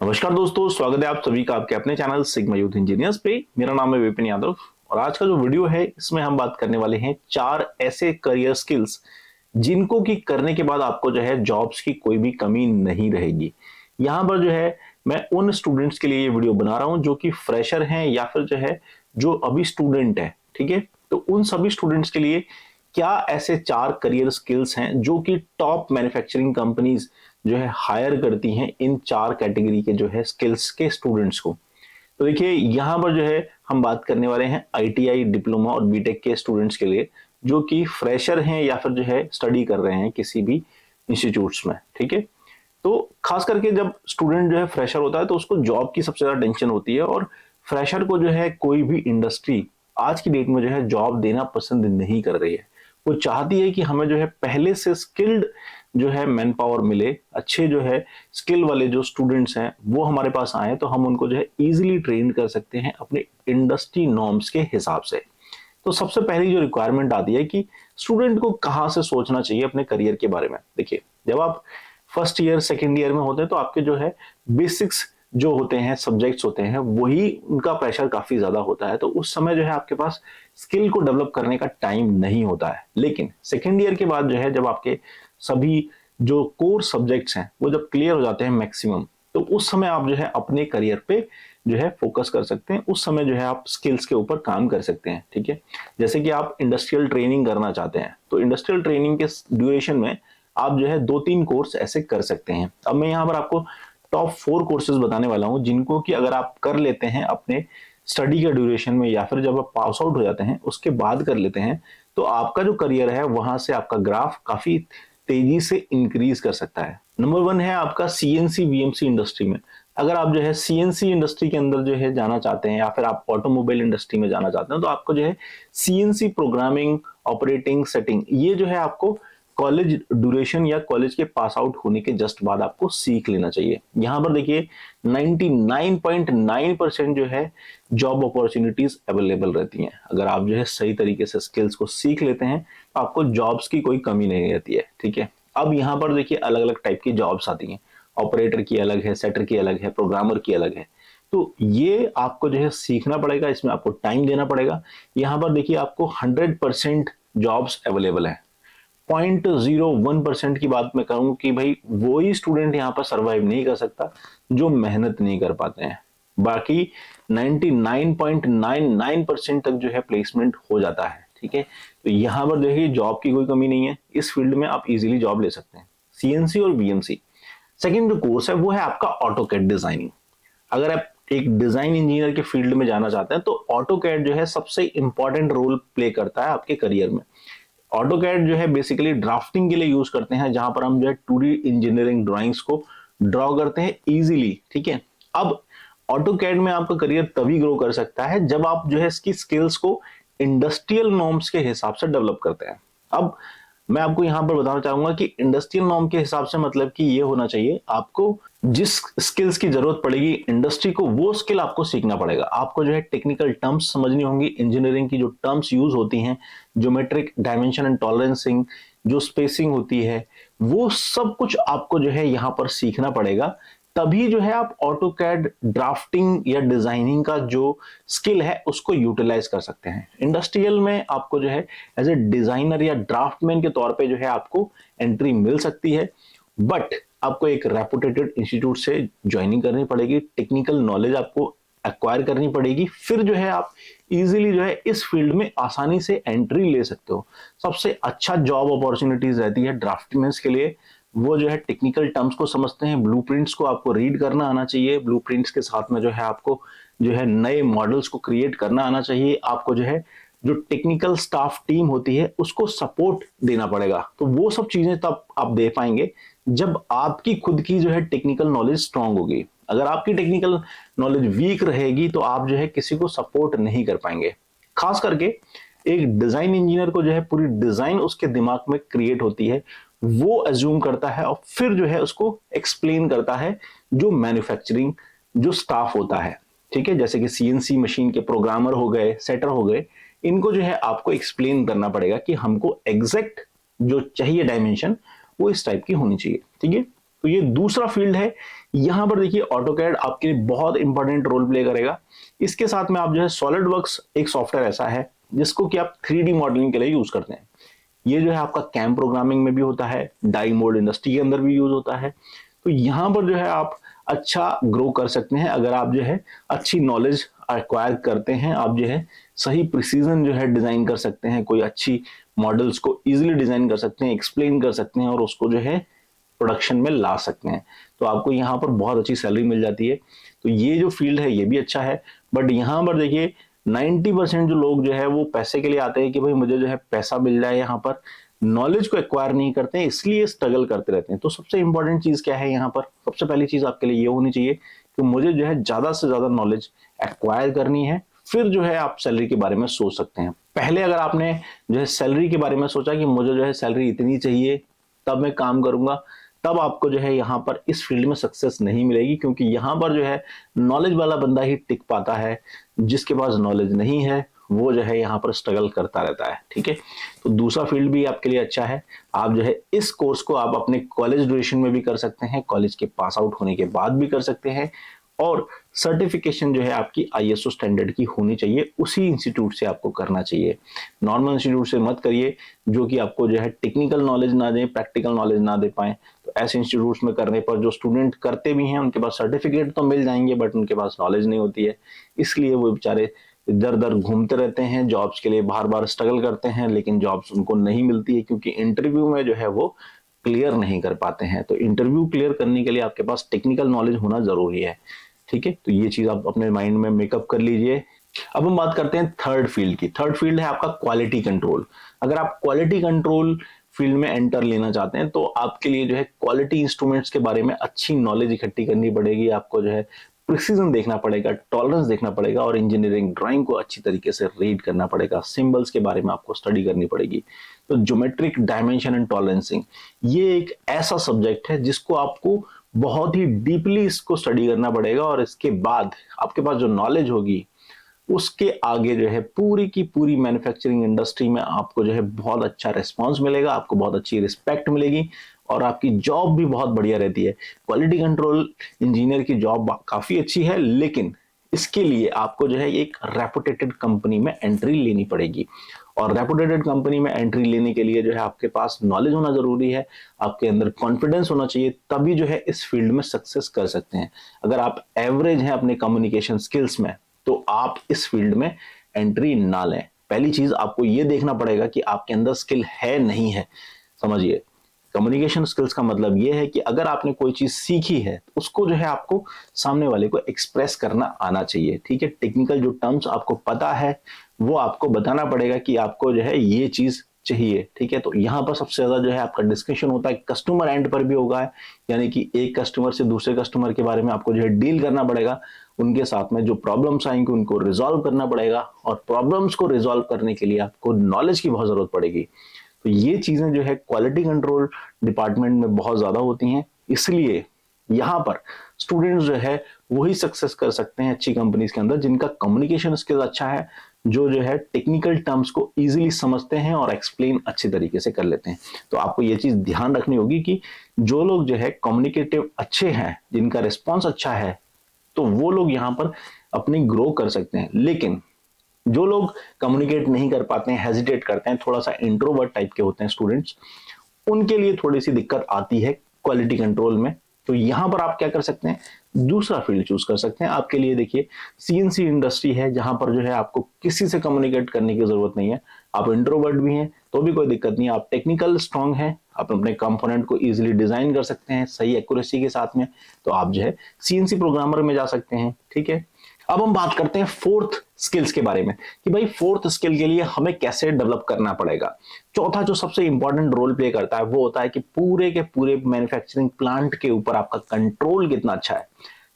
नमस्कार दोस्तों, स्वागत है आप सभी का आपके अपने चैनल सिग्मा यूथ इंजीनियर्स पे। मेरा नाम है विपिन यादव और आज का जो वीडियो है इसमें हम बात करने वाले हैं 4 ऐसे करियर स्किल्स जिनको की करने के बाद आपको जो है जॉब्स की कोई भी कमी नहीं रहेगी। यहाँ पर जो है मैं उन स्टूडेंट्स के लिए ये वीडियो बना रहा हूँ जो कि फ्रेशर हैं या फिर जो है जो अभी स्टूडेंट है। ठीक है, तो उन सभी स्टूडेंट्स के लिए क्या ऐसे 4 करियर स्किल्स हैं जो कि टॉप मैन्युफैक्चरिंग कंपनीज जो है हायर करती हैं इन 4 कैटेगरी के जो है स्किल्स के स्टूडेंट्स को। तो देखिए यहाँ पर जो है हम बात करने वाले हैं आईटीआई डिप्लोमा और बीटेक के स्टूडेंट्स के लिए जो कि फ्रेशर हैं या फिर जो है स्टडी कर रहे हैं किसी भी इंस्टीट्यूट्स में। ठीक है, तो खास करके जब स्टूडेंट जो है फ्रेशर होता है तो उसको जॉब की सबसे ज्यादा टेंशन होती है और फ्रेशर को जो है कोई भी इंडस्ट्री आज की डेट में जो है जॉब देना पसंद नहीं कर रही है। वो चाहती है कि हमें जो है पहले से स्किल्ड जो है मैन पावर मिले, अच्छे जो है स्किल वाले जो स्टूडेंट्स हैं वो हमारे पास आए तो हम उनको जो है इजीली ट्रेन कर सकते हैं अपने इंडस्ट्री नॉर्म्स के हिसाब से। तो सबसे पहली जो रिक्वायरमेंट आती है कि स्टूडेंट को कहाँ से सोचना चाहिए अपने करियर के बारे में। देखिए, जब आप फर्स्ट ईयर सेकेंड ईयर में होते हैं तो आपके जो है बेसिक्स जो होते हैं सब्जेक्ट्स होते हैं वही उनका प्रेशर काफी ज्यादा होता है, तो उस समय जो है आपके पास स्किल को डेवलप करने का टाइम नहीं होता है। लेकिन सेकेंड ईयर के बाद जो है जब आपके सभी जो कोर सब्जेक्ट्स हैं वो जब क्लियर हो जाते हैं मैक्सिमम, तो उस समय आप जो है अपने करियर पे जो है फोकस कर सकते हैं। उस समय जो है आप स्किल्स के ऊपर काम कर सकते हैं। ठीक है, जैसे कि आप इंडस्ट्रियल ट्रेनिंग करना चाहते हैं तो इंडस्ट्रियल ट्रेनिंग के ड्यूरेशन में आप जो है 2-3 कोर्स ऐसे कर सकते हैं। अब मैं यहाँ पर आपको टॉप 4 कोर्सेज बताने वाला हूँ जिनको कि अगर आप कर लेते हैं अपने स्टडी के ड्यूरेशन में या फिर जब आप पास आउट हो जाते हैं उसके बाद कर लेते हैं तो आपका जो करियर है वहां से आपका ग्राफ काफी तेजी से इंक्रीज कर सकता है। नंबर 1 है आपका सीएनसी वीएमसी इंडस्ट्री में। अगर आप जो है सीएनसी इंडस्ट्री के अंदर जो है जाना चाहते हैं या फिर आप ऑटोमोबाइल इंडस्ट्री में जाना चाहते हैं तो आपको जो है सीएनसी प्रोग्रामिंग ऑपरेटिंग सेटिंग ये जो है आपको कॉलेज ड्यूरेशन या कॉलेज के पास आउट होने के जस्ट बाद आपको सीख लेना चाहिए। यहां पर देखिए 99.9% जो है जॉब अपॉर्चुनिटीज अवेलेबल रहती हैं। अगर आप जो है सही तरीके से स्किल्स को सीख लेते हैं तो आपको जॉब्स की कोई कमी नहीं रहती है। ठीक है, अब यहाँ पर देखिए अलग अलग टाइप की जॉब्स आती हैं। ऑपरेटर की अलग है, सेटर की अलग है, प्रोग्रामर की अलग है। तो ये आपको जो है सीखना पड़ेगा, इसमें आपको टाइम देना पड़ेगा। यहाँ पर देखिए आपको 100% जॉब्स अवेलेबल है। 0.01% की बात मैं करूं कि भाई वो ही स्टूडेंट यहाँ पर सरवाइव नहीं कर सकता जो मेहनत नहीं कर पाते हैं। बाकी 99.99% तक जो है प्लेसमेंट हो जाता है। ठीक है, तो यहाँ पर देखिए जॉब की कोई कमी नहीं है, इस फील्ड में आप इजीली जॉब ले सकते हैं। सीएनसी और बीएमसी सेकेंड जो कोर्स है वो है आपका ऑटो कैड डिजाइनिंग। अगर आप एक डिजाइन इंजीनियर के फील्ड में जाना चाहते हैं तो ऑटो कैड जो है सबसे इंपॉर्टेंट रोल प्ले करता है आपके करियर में। ऑटोकैड जो है बेसिकली ड्राफ्टिंग के लिए यूज करते हैं जहां पर हम जो है 2D इंजीनियरिंग ड्राइंग्स को ड्रॉ करते हैं इजीली। ठीक है, अब ऑटोकैड में आपका करियर तभी ग्रो कर सकता है जब आप जो है इसकी स्किल्स को इंडस्ट्रियल नॉर्म्स के हिसाब से डेवलप करते हैं। अब मैं आपको यहां पर बताना चाहूंगा कि इंडस्ट्रियल नॉर्म के हिसाब से मतलब कि ये होना चाहिए आपको जिस स्किल्स की जरूरत पड़ेगी इंडस्ट्री को वो स्किल आपको सीखना पड़ेगा। आपको जो है टेक्निकल टर्म्स समझनी होंगी, इंजीनियरिंग की जो टर्म्स यूज होती हैं, ज्योमेट्रिक डायमेंशन एंड टॉलरेंसिंग, जो स्पेसिंग होती है, वो सब कुछ आपको जो है यहाँ पर सीखना पड़ेगा। तभी जो है आप ऑटोकैड ड्राफ्टिंग या डिजाइनिंग का जो स्किल है उसको यूटिलाइज कर सकते हैं। इंडस्ट्रियल में आपको जो है एज ए डिजाइनर या ड्राफ्टमैन के तौर पे जो है आपको एंट्री मिल सकती है, बट आपको एक रेपुटेटेड इंस्टीट्यूट से ज्वाइनिंग करनी पड़ेगी, टेक्निकल नॉलेज आपको एक्वायर करनी पड़ेगी, फिर जो है आप इजीली जो है इस फील्ड में आसानी से एंट्री ले सकते हो। सबसे अच्छा जॉब अपॉर्चुनिटीज रहती है ड्राफ्टमैन के लिए। वो जो है टेक्निकल टर्म्स को समझते हैं, ब्लूप्रिंट्स को आपको रीड करना आना चाहिए, ब्लूप्रिंट्स के साथ में जो है आपको जो है नए मॉडल्स को क्रिएट करना आना चाहिए, आपको जो है जो टेक्निकल स्टाफ टीम होती है उसको सपोर्ट देना पड़ेगा। तो वो सब चीजें तब आप दे पाएंगे जब आपकी खुद की जो है टेक्निकल नॉलेज स्ट्रांग होगी। अगर आपकी टेक्निकल नॉलेज वीक रहेगी तो आप जो है किसी को सपोर्ट नहीं कर पाएंगे। खास करके एक डिजाइन इंजीनियर को जो है पूरी डिजाइन उसके दिमाग में क्रिएट होती है, वो अज्यूम करता है और फिर जो है उसको एक्सप्लेन करता है जो मैन्युफैक्चरिंग जो स्टाफ होता है। ठीक है, जैसे कि सीएनसी मशीन के प्रोग्रामर हो गए, सेटर हो गए, इनको जो है आपको एक्सप्लेन करना पड़ेगा कि हमको एग्जैक्ट जो चाहिए डायमेंशन वो इस टाइप की होनी चाहिए। ठीक है, तो ये दूसरा फील्ड है। यहां पर देखिए ऑटोकैड आपके लिए बहुत इंपॉर्टेंट रोल प्ले करेगा। इसके साथ में आप जो है सॉलिड वर्क्स एक सॉफ्टवेयर ऐसा है जिसको कि आप 3D मॉडलिंग के लिए यूज करते हैं। ये जो है आपका कैम प्रोग्रामिंग में भी होता है, डाई मोल्ड इंडस्ट्री के अंदर भी यूज होता है। तो यहाँ पर जो है आप अच्छा ग्रो कर सकते हैं अगर आप जो है अच्छी नॉलेज एक्वायर करते हैं। आप जो है सही प्रिसीजन जो है डिजाइन कर सकते हैं, कोई अच्छी मॉडल्स को इजीली डिजाइन कर सकते हैं, एक्सप्लेन कर सकते हैं और उसको जो है प्रोडक्शन में ला सकते हैं। तो आपको यहाँ पर बहुत अच्छी सैलरी मिल जाती है। तो ये जो फील्ड है ये भी अच्छा है। बट यहाँ पर देखिए 90% जो लोग जो है वो पैसे के लिए आते हैं कि भाई मुझे जो है पैसा मिल जाए, यहाँ पर नॉलेज को एक्वायर नहीं करते हैं, इसलिए स्ट्रगल करते रहते हैं। तो सबसे इंपॉर्टेंट चीज क्या है यहाँ पर, सबसे पहली चीज आपके लिए ये होनी चाहिए कि मुझे जो है ज्यादा से ज्यादा नॉलेज एक्वायर करनी है। फिर जो है आप सैलरी के बारे में सोच सकते हैं। पहले अगर आपने जो है सैलरी के बारे में सोचा कि मुझे जो है सैलरी इतनी चाहिए तब मैं काम करूंगा, तब आपको जो है यहाँ पर इस फील्ड में सक्सेस नहीं मिलेगी, क्योंकि यहाँ पर जो है नॉलेज वाला बंदा ही टिक पाता है। जिसके पास नॉलेज नहीं है वो जो है यहाँ पर स्ट्रगल करता रहता है। ठीक है, तो दूसरा फील्ड भी आपके लिए अच्छा है। आप जो है इस कोर्स को आप अपने कॉलेज ड्यूरेशन में भी कर सकते हैं, कॉलेज के पास आउट होने के बाद भी कर सकते हैं। और सर्टिफिकेशन जो है आपकी आईएसओ स्टैंडर्ड की होनी चाहिए, उसी इंस्टीट्यूट से आपको करना चाहिए। नॉर्मल इंस्टीट्यूट से मत करिए जो कि आपको जो है टेक्निकल नॉलेज ना दे, प्रैक्टिकल नॉलेज ना दे पाए। तो ऐसे इंस्टीट्यूट्स में करने पर जो स्टूडेंट करते भी हैं उनके पास सर्टिफिकेट तो मिल जाएंगे बट उनके पास नॉलेज नहीं होती है। इसलिए वो बेचारे इधर उधर घूमते रहते हैं, जॉब्स के लिए बार बार स्ट्रगल करते हैं, लेकिन जॉब्स उनको नहीं मिलती है क्योंकि इंटरव्यू में जो है वो क्लियर नहीं कर पाते हैं। तो इंटरव्यू क्लियर करने के लिए आपके पास टेक्निकल नॉलेज होना जरूरी है। ठीक है, तो ये चीज आप अपने माइंड में मेकअप कर लीजिए। अब हम बात करते हैं थर्ड फील्ड की। थर्ड फील्ड है आपका क्वालिटी कंट्रोल। अगर आप क्वालिटी कंट्रोल फील्ड में एंटर लेना चाहते हैं तो आपके लिए जो है क्वालिटी इंस्ट्रूमेंट्स के बारे में अच्छी नॉलेज इकट्ठी करनी पड़ेगी। आपको जो है प्रिसीजन देखना पड़ेगा, टॉलरेंस देखना पड़ेगा और इंजीनियरिंग ड्राइंग को अच्छी तरीके से रीड करना पड़ेगा। सिंबल्स के बारे में आपको स्टडी करनी पड़ेगी। तो ज्योमेट्रिक डायमेंशन एंड टॉलरेंसिंग ये एक ऐसा सब्जेक्ट है जिसको आपको बहुत ही डीपली इसको स्टडी करना पड़ेगा और इसके बाद आपके पास जो नॉलेज होगी उसके आगे जो है पूरी की पूरी मैन्युफैक्चरिंग इंडस्ट्री में आपको जो है बहुत अच्छा रिस्पांस मिलेगा, आपको बहुत अच्छी रिस्पेक्ट मिलेगी और आपकी जॉब भी बहुत बढ़िया रहती है। क्वालिटी कंट्रोल इंजीनियर की जॉब काफी अच्छी है, लेकिन इसके लिए आपको जो है एक रेपुटेटेड कंपनी में एंट्री लेनी पड़ेगी। और रेपुटेटेड कंपनी में एंट्री लेने के लिए जो है आपके पास नॉलेज होना जरूरी है, आपके अंदर कॉन्फिडेंस होना चाहिए, तभी जो है इस फील्ड में सक्सेस कर सकते हैं। अगर आप एवरेज हैं अपने कम्युनिकेशन स्किल्स में तो आप इस फील्ड में एंट्री ना लें। पहली चीज आपको यह देखना पड़ेगा कि आपके अंदर स्किल है नहीं है। समझिए, कम्युनिकेशन स्किल्स का मतलब यह है कि अगर आपने कोई चीज सीखी है तो उसको जो है आपको सामने वाले को एक्सप्रेस करना आना चाहिए। ठीक है, टेक्निकल जो टर्म्स आपको पता है वो आपको बताना पड़ेगा कि आपको जो है ये चीज चाहिए। ठीक है, तो यहाँ पर सबसे ज्यादा जो है आपका डिस्कशन होता है कस्टमर एंड पर भी होगा, यानी कि एक कस्टमर से दूसरे कस्टमर के बारे में आपको जो है डील करना पड़ेगा, उनके साथ में जो प्रॉब्लम्स आएंगे उनको रिजॉल्व करना पड़ेगा और प्रॉब्लम्स को रिजॉल्व करने के लिए आपको नॉलेज की बहुत जरूरत पड़ेगी। तो ये चीजें जो है क्वालिटी कंट्रोल डिपार्टमेंट में बहुत ज्यादा होती हैं। इसलिए यहाँ पर स्टूडेंट्स जो है वही सक्सेस कर सकते हैं अच्छी कंपनीज के अंदर जिनका कम्युनिकेशन स्किल अच्छा है, जो है टेक्निकल टर्म्स को इजीली समझते हैं और एक्सप्लेन अच्छे तरीके से कर लेते हैं। तो आपको ये चीज ध्यान रखनी होगी कि जो लोग जो है कम्युनिकेटिव अच्छे हैं, जिनका रिस्पॉन्स अच्छा है, तो वो लोग यहाँ पर अपनी ग्रो कर सकते हैं। लेकिन जो लोग कम्युनिकेट नहीं कर पाते हैं, हेजिटेट करते हैं, थोड़ा सा इंट्रोवर्ट टाइप के होते हैं स्टूडेंट्स, उनके लिए थोड़ी सी दिक्कत आती है क्वालिटी कंट्रोल में। तो यहां पर आप क्या कर सकते हैं, दूसरा फील्ड चूज कर सकते हैं। आपके लिए देखिए सीएनसी इंडस्ट्री है जहां पर जो है आपको किसी से कम्युनिकेट करने की जरूरत नहीं है। आप इंट्रोवर्ट भी हैं तो भी कोई दिक्कत नहीं है, आप टेक्निकल स्ट्रांग हैं, आप अपने कंपोनेंट को इजीली डिजाइन कर सकते हैं सही एक्यूरेसी के साथ में, तो आप जो है सीएनसी प्रोग्रामर में जा सकते हैं। ठीक है, अब हम बात करते हैं फोर्थ स्किल्स के बारे में कि भाई फोर्थ स्किल के लिए हमें कैसे डेवलप करना पड़ेगा। चौथा जो सबसे इंपॉर्टेंट रोल प्ले करता है वो होता है कि पूरे के पूरे मैन्युफैक्चरिंग प्लांट के ऊपर आपका कंट्रोल कितना अच्छा है।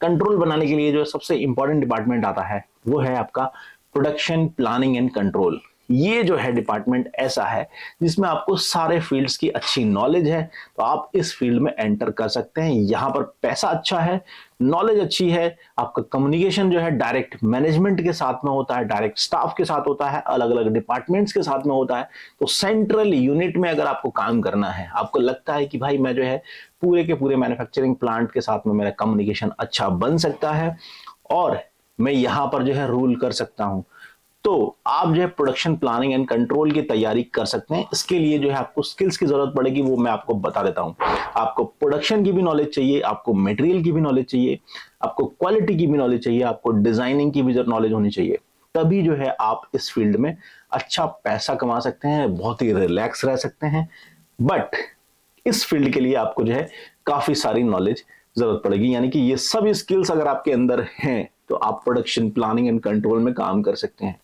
कंट्रोल बनाने के लिए जो सबसे इंपॉर्टेंट डिपार्टमेंट आता है वो है आपका प्रोडक्शन प्लानिंग एंड कंट्रोल। ये जो है डिपार्टमेंट ऐसा है जिसमें आपको सारे फील्ड्स की अच्छी नॉलेज है, तो आप इस फील्ड में एंटर कर सकते हैं। यहां पर पैसा अच्छा है, नॉलेज अच्छी है, आपका कम्युनिकेशन जो है डायरेक्ट मैनेजमेंट के साथ में होता है, डायरेक्ट स्टाफ के साथ होता है, अलग अलग डिपार्टमेंट्स के साथ में होता है। तो सेंट्रल यूनिट में अगर आपको काम करना है, आपको लगता है कि भाई मैं जो है पूरे के पूरे मैन्युफैक्चरिंग प्लांट के साथ में मेरा कम्युनिकेशन अच्छा बन सकता है और मैं यहां पर जो है रूल कर सकता हूं, तो आप जो है प्रोडक्शन प्लानिंग एंड कंट्रोल की तैयारी कर सकते हैं। इसके लिए जो है आपको स्किल्स की जरूरत पड़ेगी, वो मैं आपको बता देता हूं। आपको प्रोडक्शन की भी नॉलेज चाहिए, आपको मटेरियल की भी नॉलेज चाहिए, आपको क्वालिटी की भी नॉलेज चाहिए, आपको डिजाइनिंग की भी नॉलेज होनी चाहिए। तभी जो है आप इस फील्ड में अच्छा पैसा कमा सकते हैं, बहुत ही रिलैक्स रह सकते हैं। बट इस फील्ड के लिए आपको जो है काफी सारी नॉलेज जरूरत पड़ेगी, यानी कि ये सब स्किल्स अगर आपके अंदर हैं तो आप प्रोडक्शन प्लानिंग एंड कंट्रोल में काम कर सकते हैं।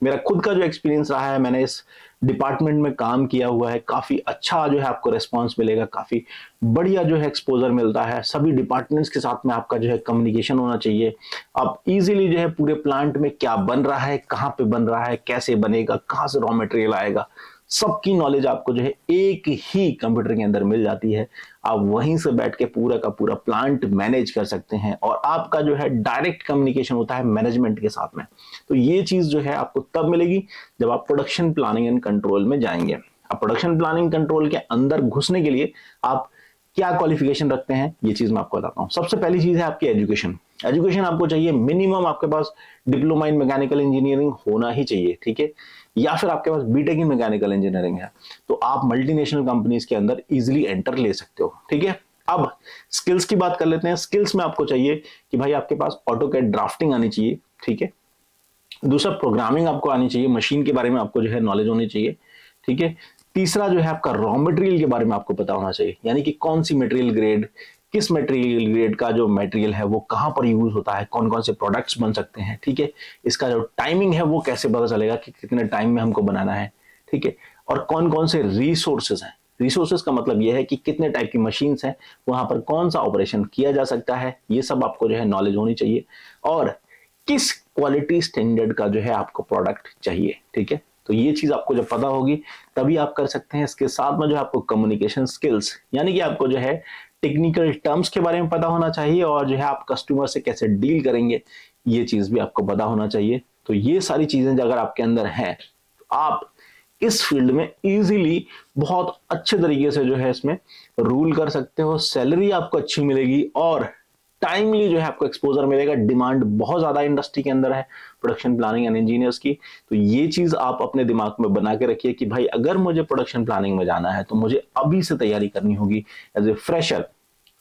मेरा खुद का जो एक्सपीरियंस रहा है, मैंने इस डिपार्टमेंट में काम किया हुआ है, काफी अच्छा जो है आपको रेस्पॉन्स मिलेगा, काफी बढ़िया जो है एक्सपोजर मिलता है। सभी डिपार्टमेंट्स के साथ में आपका जो है कम्युनिकेशन होना चाहिए। आप इजीली जो है पूरे प्लांट में क्या बन रहा है, कहाँ पे बन रहा है, कैसे बनेगा, कहाँ से रॉ मटेरियल आएगा, सबकी नॉलेज आपको जो है एक ही कंप्यूटर के अंदर मिल जाती है। आप वहीं से बैठ के पूरा का पूरा प्लांट मैनेज कर सकते हैं और आपका जो है डायरेक्ट कम्युनिकेशन होता है मैनेजमेंट के साथ में। तो ये चीज जो है आपको तब मिलेगी जब आप प्रोडक्शन प्लानिंग एंड कंट्रोल में जाएंगे। अब प्रोडक्शन प्लानिंग कंट्रोल के अंदर घुसने के लिए आप क्या क्वालिफिकेशन रखते हैं, ये चीज मैं आपको बताता हूँ। सबसे पहली चीज है आपकी एजुकेशन। एजुकेशन आपको चाहिए मिनिमम, आपके पास डिप्लोमा इन मैकेनिकल इंजीनियरिंग होना ही चाहिए, ठीक है, या फिर आपके पास बीटेक इन मैकेनिकल इंजीनियरिंग है, तो आप मल्टीनेशनल कंपनीज के अंदर इजीली एंटर ले सकते हो, ठीक है। अब स्किल्स की बात कर लेते हैं। स्किल्स में आपको चाहिए कि भाई आपके पास ऑटोकैड ड्राफ्टिंग आनी चाहिए, ठीक है। दूसरा, प्रोग्रामिंग आपको आनी चाहिए, मशीन के बारे में आपको जो है नॉलेज होनी चाहिए, ठीक है। तीसरा जो है आपका रॉ मटेरियल के बारे में आपको पता होना चाहिए, यानी कि कौन सी मटेरियल ग्रेड, किस मटेरियल ग्रेड का जो मटेरियल है वो कहां पर यूज होता है, कौन कौन से प्रोडक्ट्स बन सकते हैं, ठीक है। इसका जो टाइमिंग है वो कैसे पता चलेगा कि कितने टाइम में हमको बनाना है, ठीक है। और कौन कौन से रिसोर्सेज हैं, रिसोर्सेज का मतलब यह है कि कितने टाइप की मशीन्स हैं, वहां पर कौन सा ऑपरेशन किया जा सकता है, ये सब आपको जो है नॉलेज होनी चाहिए। और किस क्वालिटी स्टैंडर्ड का जो है आपको प्रोडक्ट चाहिए, ठीक है। तो ये चीज आपको जब पता होगी तभी आप कर सकते हैं। इसके साथ में जो है आपको कम्युनिकेशन स्किल्स, यानी कि आपको जो है टेक्निकल टर्म्स के बारे में पता होना चाहिए और जो है आप कस्टमर से कैसे डील करेंगे, ये चीज भी आपको पता होना चाहिए। तो ये सारी चीजें अगर आपके अंदर हैं तो आप इस फील्ड में इजीली बहुत अच्छे तरीके से जो है इसमें रूल कर सकते हो। सैलरी आपको अच्छी मिलेगी और टाइमली जो है आपको एक्सपोजर मिलेगा। डिमांड बहुत ज्यादा इंडस्ट्री के अंदर है प्रोडक्शन प्लानिंग एंड इंजीनियर्स की। तो ये चीज आप अपने दिमाग में बना के रखिए कि भाई अगर मुझे प्रोडक्शन प्लानिंग में जाना है तो मुझे अभी से तैयारी करनी होगी। एज ए फ्रेशर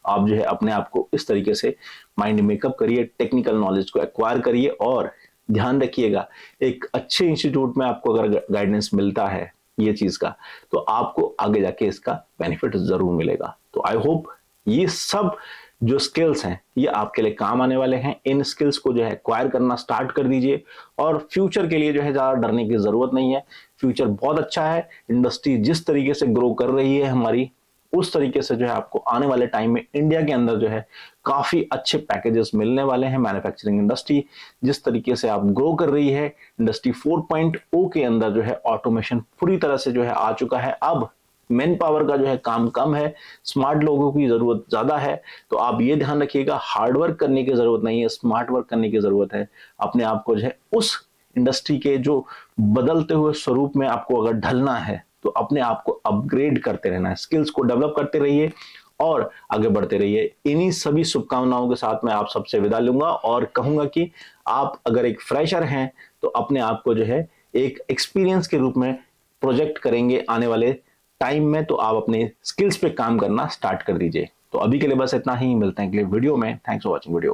आप जो है अपने आप को इस तरीके से माइंड मेकअप करिए, टेक्निकल नॉलेज को एक्वायर करिए और ध्यान रखिएगा एक अच्छे इंस्टीट्यूट में आपको अगर गाइडेंस मिलता है ये चीज का, तो आपको आगे जाके इसका बेनिफिट जरूर मिलेगा। तो आई होप ये सब जो स्किल्स हैं ये आपके लिए काम आने वाले हैं। इन स्किल्स को जो है एक्वायर करना स्टार्ट कर दीजिए और फ्यूचर के लिए जो है ज्यादा डरने की जरूरत नहीं है। फ्यूचर बहुत अच्छा है। इंडस्ट्री जिस तरीके से ग्रो कर रही है हमारी, उस तरीके से जो है आपको आने वाले टाइम में इंडिया के अंदर जो है काफी अच्छे पैकेजेस मिलने वाले हैं। मैन्युफैक्चरिंग इंडस्ट्री जिस तरीके से आप ग्रो कर रही है, इंडस्ट्री 4.0 के अंदर जो है ऑटोमेशन पूरी तरह से जो है आ चुका है। अब मैन पावर का जो है काम कम है, स्मार्ट लोगों की जरूरत ज्यादा है। तो आप ये ध्यान रखिएगा, हार्ड वर्क करने की जरूरत नहीं है, स्मार्ट वर्क करने की जरूरत है। अपने आप को जो है उस इंडस्ट्री के जो बदलते हुए स्वरूप में आपको अगर ढलना है तो अपने आप को अपग्रेड करते रहना है, स्किल्स को डेवलप करते रहिए और आगे बढ़ते रहिए। इन्हीं सभी शुभकामनाओं के साथ मैं आप सबसे विदा लूंगा और कहूंगा कि आप अगर एक फ्रेशर हैं तो अपने आप को जो है एक एक्सपीरियंस के रूप में प्रोजेक्ट करेंगे आने वाले टाइम में, तो आप अपने स्किल्स पे काम करना स्टार्ट कर दीजिए। तो अभी के लिए बस इतना ही, मिलते हैं अगले वीडियो में। Thanks for watching video.